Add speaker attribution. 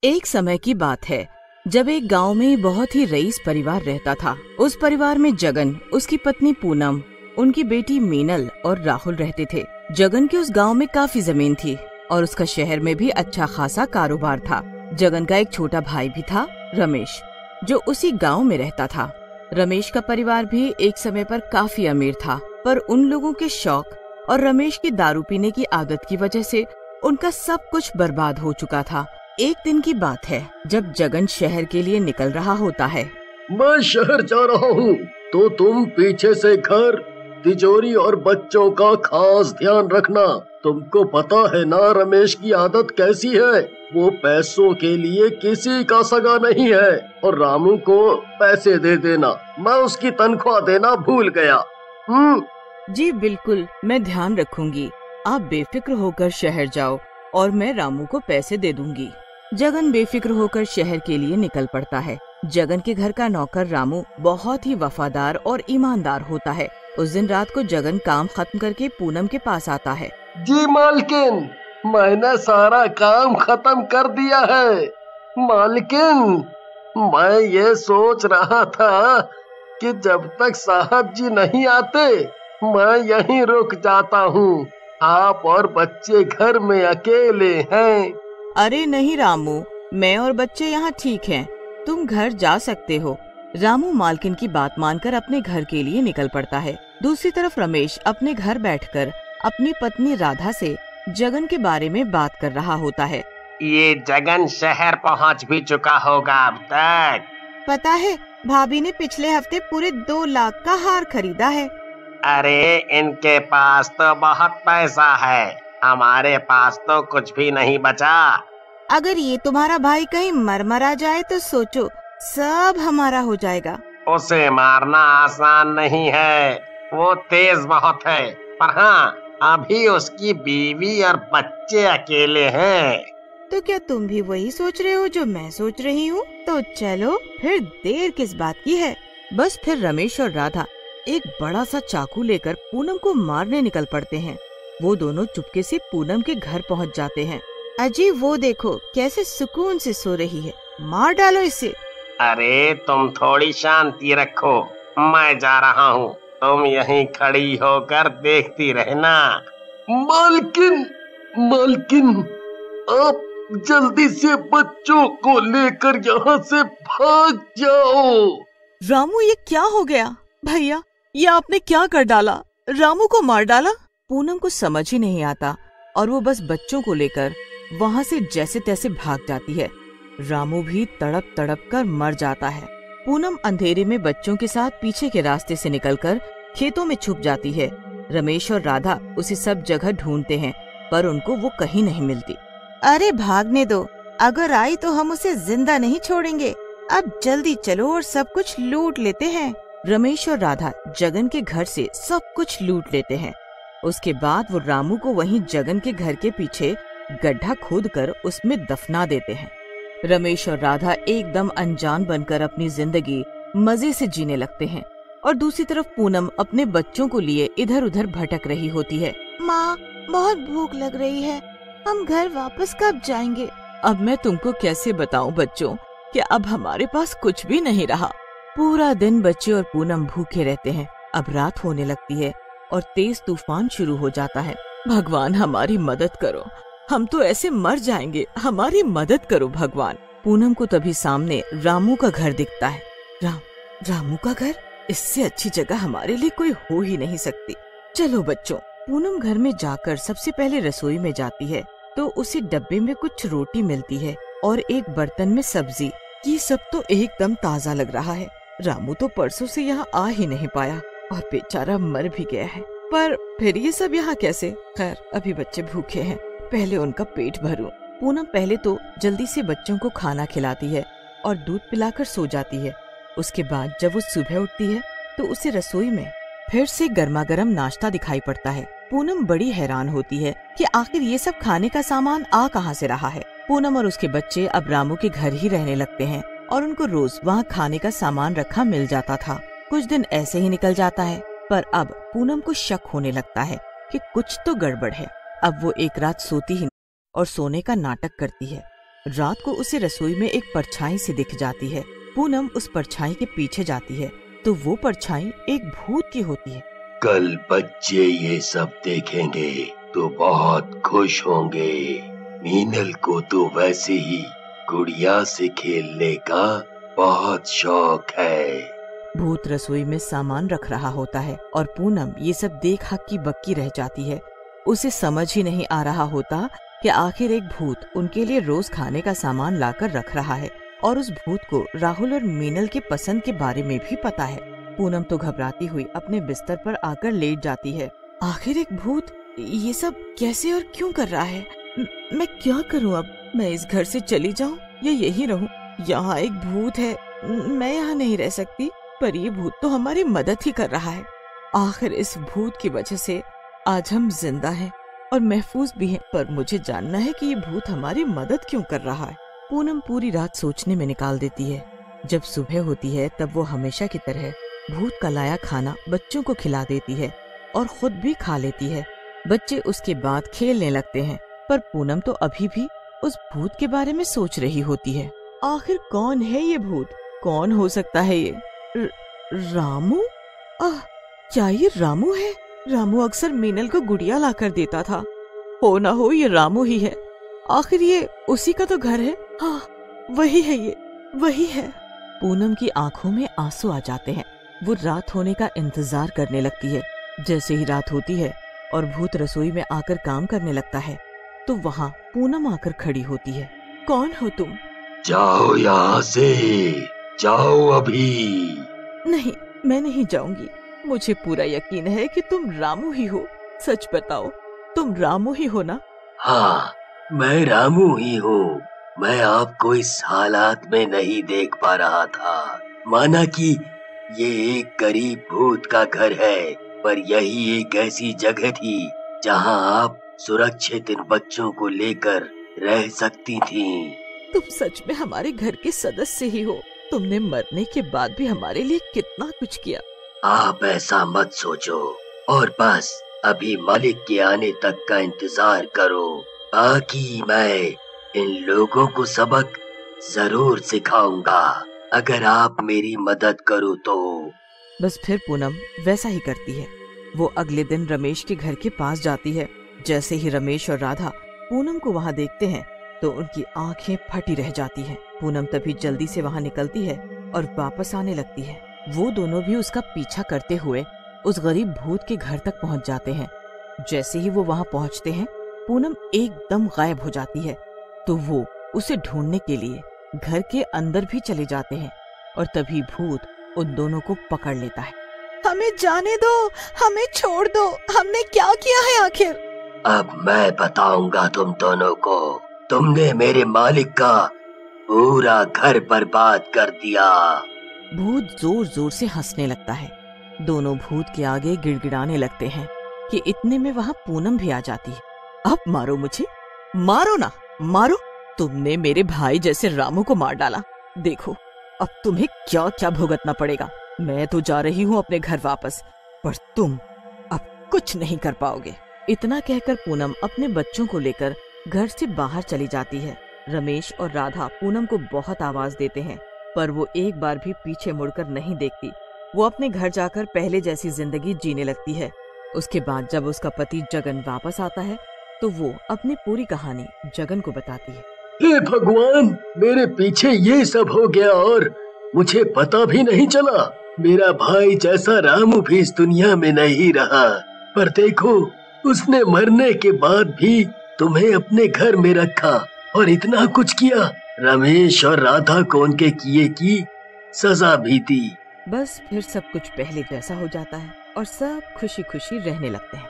Speaker 1: एक समय की बात है जब एक गांव में बहुत ही रईस परिवार रहता था। उस परिवार में जगन, उसकी पत्नी पूनम, उनकी बेटी मीनल और राहुल रहते थे। जगन की उस गांव में काफी जमीन थी और उसका शहर में भी अच्छा खासा कारोबार था। जगन का एक छोटा भाई भी था, रमेश, जो उसी गांव में रहता था। रमेश का परिवार भी एक समय पर काफी अमीर था, पर उन लोगों के शौक और रमेश की दारू पीने की आदत की वजह से उनका सब कुछ बर्बाद हो चुका था। एक दिन की बात है जब जगन शहर के लिए निकल रहा होता है।
Speaker 2: मैं शहर जा रहा हूँ, तो तुम पीछे से घर, तिजोरी और बच्चों का खास ध्यान रखना। तुमको पता है ना रमेश की आदत कैसी है। वो पैसों के लिए किसी का सगा नहीं है। और रामू को पैसे दे देना, मैं उसकी तनख्वाह देना भूल गया।
Speaker 1: जी बिल्कुल, मैं ध्यान रखूंगी। आप बेफिक्र होकर शहर जाओ और मैं रामू को पैसे दे दूंगी। जगन बेफिक्र होकर शहर के लिए निकल पड़ता है। जगन के घर का नौकर रामू बहुत ही वफादार और ईमानदार होता है। उस दिन रात को जगन काम खत्म करके पूनम के पास आता है।
Speaker 2: जी मालकिन, मैंने सारा काम खत्म कर दिया है। मालकिन, मैं ये सोच रहा था कि जब तक साहब जी नहीं आते मैं यहीं रुक जाता हूँ। आप और बच्चे घर में अकेले हैं।
Speaker 1: अरे नहीं रामू, मैं और बच्चे यहाँ ठीक हैं। तुम घर जा सकते हो। रामू मालकिन की बात मानकर अपने घर के लिए निकल पड़ता है। दूसरी तरफ रमेश अपने घर बैठकर अपनी पत्नी राधा से जगन के बारे में बात कर रहा होता है।
Speaker 3: ये जगन शहर पहुँच भी चुका होगा अब तक।
Speaker 1: पता है, भाभी ने पिछले हफ्ते पूरे 2 लाख का हार खरीदा है।
Speaker 3: अरे इनके पास तो बहुत पैसा है, हमारे पास तो कुछ भी नहीं बचा।
Speaker 1: अगर ये तुम्हारा भाई कहीं मर जाए तो सोचो, सब हमारा हो जाएगा।
Speaker 3: उसे मारना आसान नहीं है, वो तेज बहुत है। पर हाँ, अभी उसकी बीवी और बच्चे अकेले हैं।
Speaker 1: तो क्या तुम भी वही सोच रहे हो जो मैं सोच रही हूँ? तो चलो फिर, देर किस बात की है। बस फिर रमेश और राधा एक बड़ा सा चाकू लेकर पूनम को मारने निकल पड़ते हैं। वो दोनों चुपके से पूनम के घर पहुंच जाते हैं। अजी वो देखो कैसे सुकून से सो रही है, मार डालो इसे।
Speaker 3: अरे तुम थोड़ी शांति रखो, मैं जा रहा हूँ, तुम यहीं खड़ी होकर देखती रहना।
Speaker 2: मालकिन, मालकिन, आप जल्दी से बच्चों को लेकर यहाँ से भाग जाओ।
Speaker 1: रामू ये क्या हो गया? भैया ये आपने क्या कर डाला? रामू को मार डाला? पूनम को समझ ही नहीं आता और वो बस बच्चों को लेकर वहाँ से जैसे तैसे भाग जाती है। रामू भी तड़प तड़प कर मर जाता है। पूनम अंधेरे में बच्चों के साथ पीछे के रास्ते से निकलकर खेतों में छुप जाती है। रमेश और राधा उसे सब जगह ढूंढते हैं पर उनको वो कहीं नहीं मिलती। अरे भागने दो, अगर आई तो हम उसे जिंदा नहीं छोड़ेंगे। अब जल्दी चलो और सब कुछ लूट लेते हैं। रमेश और राधा जगन के घर से सब कुछ लूट लेते हैं। उसके बाद वो रामू को वहीं जगन के घर के पीछे गड्ढा खोदकर उसमें दफना देते हैं। रमेश और राधा एकदम अनजान बनकर अपनी जिंदगी मजे से जीने लगते हैं और दूसरी तरफ पूनम अपने बच्चों को लिए इधर उधर भटक रही होती है। माँ, बहुत भूख लग रही है, हम घर वापस कब जाएंगे? अब मैं तुमको कैसे बताऊं बच्चों कि अब हमारे पास कुछ भी नहीं रहा। पूरा दिन बच्चे और पूनम भूखे रहते हैं। अब रात होने लगती है और तेज तूफान शुरू हो जाता है। भगवान हमारी मदद करो, हम तो ऐसे मर जाएंगे, हमारी मदद करो भगवान। पूनम को तभी सामने रामू का घर दिखता है। रामू का घर? इससे अच्छी जगह हमारे लिए कोई हो ही नहीं सकती। चलो बच्चों। पूनम घर में जाकर सबसे पहले रसोई में जाती है तो उसे डब्बे में कुछ रोटी मिलती है और एक बर्तन में सब्जी। ये सब तो एकदम ताज़ा लग रहा है। रामू तो परसों से यहाँ आ ही नहीं पाया और बेचारा मर भी गया है, पर फिर ये सब यहाँ कैसे? खैर, अभी बच्चे भूखे हैं, पहले उनका पेट भरूं। पूनम पहले तो जल्दी से बच्चों को खाना खिलाती है और दूध पिलाकर सो जाती है। उसके बाद जब वो सुबह उठती है तो उसे रसोई में फिर से गर्मा गर्म नाश्ता दिखाई पड़ता है। पूनम बड़ी हैरान होती है कि आखिर ये सब खाने का सामान आ कहाँ से रहा है। पूनम और उसके बच्चे अब रामू के घर ही रहने लगते हैं और उनको रोज वहाँ खाने का सामान रखा मिल जाता था। कुछ दिन ऐसे ही निकल जाता है, पर अब पूनम को शक होने लगता है कि कुछ तो गड़बड़ है। अब वो एक रात सोती ही और सोने का नाटक करती है। रात को उसे रसोई में एक परछाई से दिख जाती है। पूनम उस परछाई के पीछे जाती है तो वो परछाई एक भूत की होती है।
Speaker 2: कल बच्चे ये सब देखेंगे तो बहुत खुश होंगे। मीनल को तो वैसे ही गुड़िया से खेलने का बहुत शौक है।
Speaker 1: भूत रसोई में सामान रख रहा होता है और पूनम ये सब देख हक्की बक्की रह जाती है। उसे समझ ही नहीं आ रहा होता कि आखिर एक भूत उनके लिए रोज खाने का सामान लाकर रख रहा है और उस भूत को राहुल और मीनल के पसंद के बारे में भी पता है। पूनम तो घबराती हुई अपने बिस्तर पर आकर लेट जाती है। आखिर एक भूत ये सब कैसे और क्यों कर रहा है? मैं क्या करूं अब? मैं इस घर से चली जाऊं या यहीं रहूं? यहाँ एक भूत है, मैं यहाँ नहीं रह सकती, पर ये भूत तो हमारी मदद ही कर रहा है। आखिर इस भूत की वजह से आज हम जिंदा हैं और महफूज भी हैं, पर मुझे जानना है कि ये भूत हमारी मदद क्यों कर रहा है। पूनम पूरी रात सोचने में निकाल देती है। जब सुबह होती है तब वो हमेशा की तरह भूत का लाया खाना बच्चों को खिला देती है और खुद भी खा लेती है। बच्चे उसके बाद खेलने लगते हैं, पर पूनम तो अभी भी उस भूत के बारे में सोच रही होती है। आखिर कौन है ये भूत? कौन हो सकता है ये? रामू? क्या ये रामू है? रामू अक्सर मीनल को गुड़िया लाकर देता था। हो ना हो ये रामू ही है। आखिर ये उसी का तो घर है। हाँ, वही है, ये वही है। पूनम की आंखों में आंसू आ जाते हैं। वो रात होने का इंतजार करने लगती है। जैसे ही रात होती है और भूत रसोई में आकर काम करने लगता है तो वहाँ पूनम आकर खड़ी होती है। कौन हो तुम?
Speaker 2: जाओ यहाँ से, जाओ अभी।
Speaker 1: नहीं, मैं नहीं जाऊंगी। मुझे पूरा यकीन है कि तुम रामू ही हो। सच बताओ, तुम रामू ही हो ना?
Speaker 2: हाँ, मैं रामू ही हूँ। मैं आपको इस हालात में नहीं देख पा रहा था। माना कि ये एक गरीब भूत का घर है, पर यही एक ऐसी जगह थी जहाँ आप सुरक्षित इन बच्चों को लेकर रह सकती थीं।
Speaker 1: तुम सच में हमारे घर के सदस्य ही हो। तुमने मरने के बाद भी हमारे लिए कितना कुछ किया।
Speaker 2: आप ऐसा मत सोचो और बस अभी मालिक के आने तक का इंतजार करो। बाकी मैं इन लोगों को सबक जरूर सिखाऊंगा अगर आप मेरी मदद करो तो।
Speaker 1: बस फिर पूनम वैसा ही करती है। वो अगले दिन रमेश के घर के पास जाती है। जैसे ही रमेश और राधा पूनम को वहाँ देखते हैं तो उनकी आंखें फटी रह जाती हैं। पूनम तभी जल्दी से वहाँ निकलती है और वापस आने लगती है। वो दोनों भी उसका पीछा करते हुए उस गरीब भूत के घर तक पहुँच जाते हैं। जैसे ही वो वहाँ पहुँचते हैं पूनम एकदम गायब हो जाती है, तो वो उसे ढूंढने के लिए घर के अंदर भी चले जाते हैं और तभी भूत उन दोनों को पकड़ लेता है। हमें जाने दो, हमें छोड़ दो, हमने क्या किया है आखिर?
Speaker 2: अब मैं बताऊंगा तुम दोनों को। तुमने मेरे मालिक का पूरा घर बर्बाद कर दिया।
Speaker 1: भूत जोर जोर से हंसने लगता है। दोनों भूत के आगे गिड़गिड़ाने लगते हैं कि इतने में वहाँ पूनम भी आ जाती है। अब मारो मुझे, मारो ना, मारो। तुमने मेरे भाई जैसे रामू को मार डाला। देखो अब तुम्हें क्या क्या भुगतना पड़ेगा। मैं तो जा रही हूँ अपने घर वापस, पर तुम अब कुछ नहीं कर पाओगे। इतना कहकर पूनम अपने बच्चों को लेकर घर से बाहर चली जाती है। रमेश और राधा पूनम को बहुत आवाज देते हैं, पर वो एक बार भी पीछे मुड़कर नहीं देखती। वो अपने घर जाकर पहले जैसी जिंदगी जीने लगती है। उसके बाद जब उसका पति जगन वापस आता है तो वो अपनी पूरी कहानी जगन को बताती है।
Speaker 2: हे भगवान, मेरे पीछे ये सब हो गया और मुझे पता भी नहीं चला। मेरा भाई जैसा रामू भी इस दुनिया में नहीं रहा, पर देखो उसने मरने के बाद भी तुम्हें अपने घर में रखा और इतना कुछ किया। रमेश और राधा को उनके किए की सजा भी दी।
Speaker 1: बस फिर सब कुछ पहले जैसा हो जाता है और सब खुशी खुशी रहने लगते हैं।